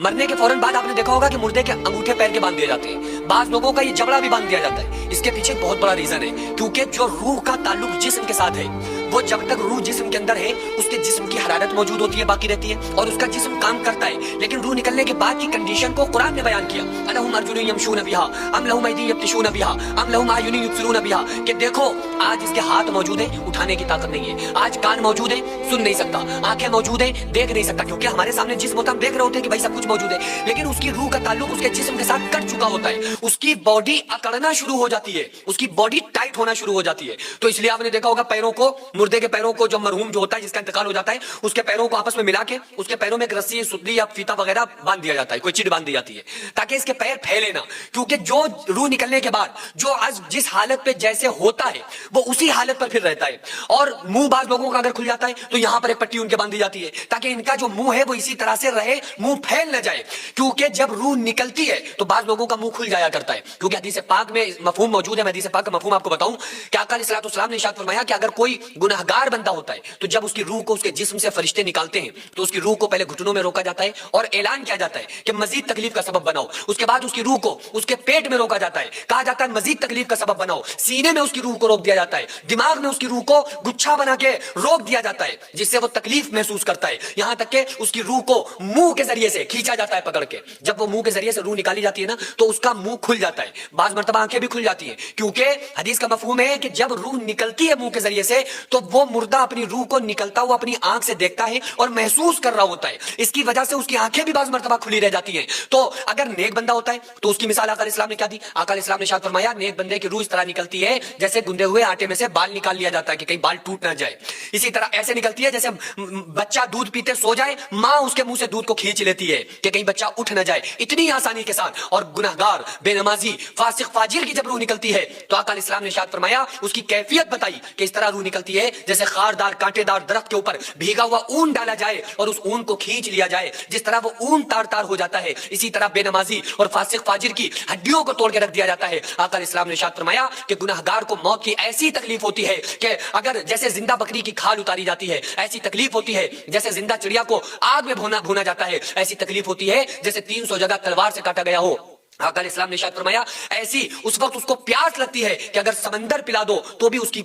मरने के फौरन बाद आपने देखा होगा कि मुर्दे के अंगूठे पैर के बांध दिए जाते हैं। बाज लोगों का ये जबड़ा भी बांध दिया जाता है। इसके पीछे बहुत बड़ा रीजन है, क्योंकि जो रूह का ताल्लुक जिस्म के साथ है, वो जब तक रूह जिस्म के अंदर है उसके जिस्म की हरारत मौजूद होती है, बाकी रहती है, और उसका जिस्म काम करता है। लेकिन रूह निकलने के बाद की कंडीशन को कुरान ने बयान किया, अलहुम अर्जुलुन यमशून बिहा अम लहुम अयदी यब्तिशून बिहा अम लहुम आयुन युबसिरून बिहा, कि देखो आज इसके हाथ मौजूद है, उठाने की ताकत नहीं है, आज कान मौजूद है, सुन नहीं सकता, आंखें मौजूद है, देख नहीं सकता, क्योंकि हमारे सामने जिस्म होता है, हम देख रहे होते हैं कि भाई सब कुछ मौजूद है, लेकिन उसकी रूह का ताल्लुक उसके जिस्म के साथ कट चुका होता है। उसकी बॉडी अकड़ना शुरू हो जाती है, उसकी बॉडी टाइट होना शुरू हो जाती है। तो इसलिए आपने देखा होगा पैरों को, मुर्दे के पैरों को, जो मरहूम जो होता है, जिसका इंतकाल हो जाता है, उसके पैरों को आपस में मिला के उसके पैरों में एक रस्सी, सुतली या फीता वगैरह बांध दिया जाता है, कोई चीज बांध दी जाती है, ताकि इसके पैर फैले ना। क्योंकि जो रूह निकलने के बाद जो आज जिस हालत पे जैसे होता है वो उसी हालत पर फिर रहता है। और मुंह बाज लोगों का अगर खुल जाता है तो यहां पर एक पट्टी उनके बांध दी जाती है, ताकि इनका जो मुंह है वो इसी तरह से रहे, मुंह फैल न जाए। क्योंकि जब रूह निकलती है तो बाज लोगों का मुंह खुल जाया करता है, क्योंकि हदीस पाक में मफहूम मौजूद है। मैं हदीस पाक का मफहूम आपको बताऊं कि आका अलैहिस्सलाम ने इरशाद फरमाया कि अगर कोई गुनाहगार बंदा होता है तो जब उसकी रूह को उसके जिस्म से फरिश्ते निकालते हैं तो उसकी रूह को पहले घुटनों में रोका जाता है और ऐलान किया जाता है कि मजीद तकलीफ का सबब बनाओ। उसके बाद उसकी रूह को उसके पेट में रोका जाता है, कहा जाता है मजीद तकलीफ का सबब बनाओ। सीने में उसकी रूह को रोक दिया जाता है, दिमाग में उसकी रूह को गुच्छा बना के रोक दिया जाता है, जिससे वो तकलीफ महसूस करता है। यहां तक कि उसकी रूह को मुंह के जरिए से खींचा जाता है पकड़ के। जब वो मुंह के जरिए से रूह निकाली जाती है ना तो उसका मुंह खुल जाता है, बाज मर्तबा आंखें भी खुल जाती हैं, क्योंकि हदीस का मफहूम है कि जब रूह निकलती है मुंह के जरिए से तो वो मुर्दा अपनी रूह को निकलता हुआ अपनी आंख से देखता है और महसूस कर रहा होता है। इसकी वजह से उसकी आंखें भी बाज मर्तबा खुली रह जाती हैं। तो अगर नेक बंदा होता है तो उसकी मिसाल आका अलैहिस्सलाम ने क्या दी? आका अलैहिस्सलाम ने इरशाद फरमाया, नेक बंदे की रूह इस तरह निकलती है जैसे गुंदे हुए आटे में से बाल निकाल लिया जाता है कि कहीं बाल टूट ना जाए। इसी तरह ऐसे निकलती है जैसे बच्चा दूध पीते सो जाए, माँ उसके मुंह से दूध को खींच लेती है कि कहीं बच्चा उठ ना जाए, इतनी आसानी के साथ। और गुनहगार, बेनमाजी, फासिक, फाजिर की जब रूह निकलती है तो आका अलैहिस्सलाम ने इरशाद फरमाया, उसकी कैफियत बताई कि इस तरह रूह निकलती है जैसे खारदार कांटेदार दरख्त के ऊपर भीगा हुआ ऊन डाला जाए और उस ऊन को खींच लिया जाए, जिस तरह वो ऊन तार तार हो जाता है, इसी तरह बेनमाजी और फासिक फाजिर की हड्डियों को तोड़ के रख दिया जाता है। आका अलैहिस्सलाम ने इरशाद फरमाया कि गुनहगार को मौत की ऐसी तकलीफ होती है कि अगर जैसे जिंदा बकरी की खाल उतारी जाती है ऐसी तकलीफ होती है, जैसे जिंदा चिड़िया को आग में भूना जाता है ऐसी तकलीफ होती है, जैसे 300 जगह तलवार से काटा गया हो। आका अलैहिस्सलाम ने इरशाद फरमाया, ऐसी उस वक्त उसको प्यास लगती है कि अगर समंदर पिला दो तो भी उसकी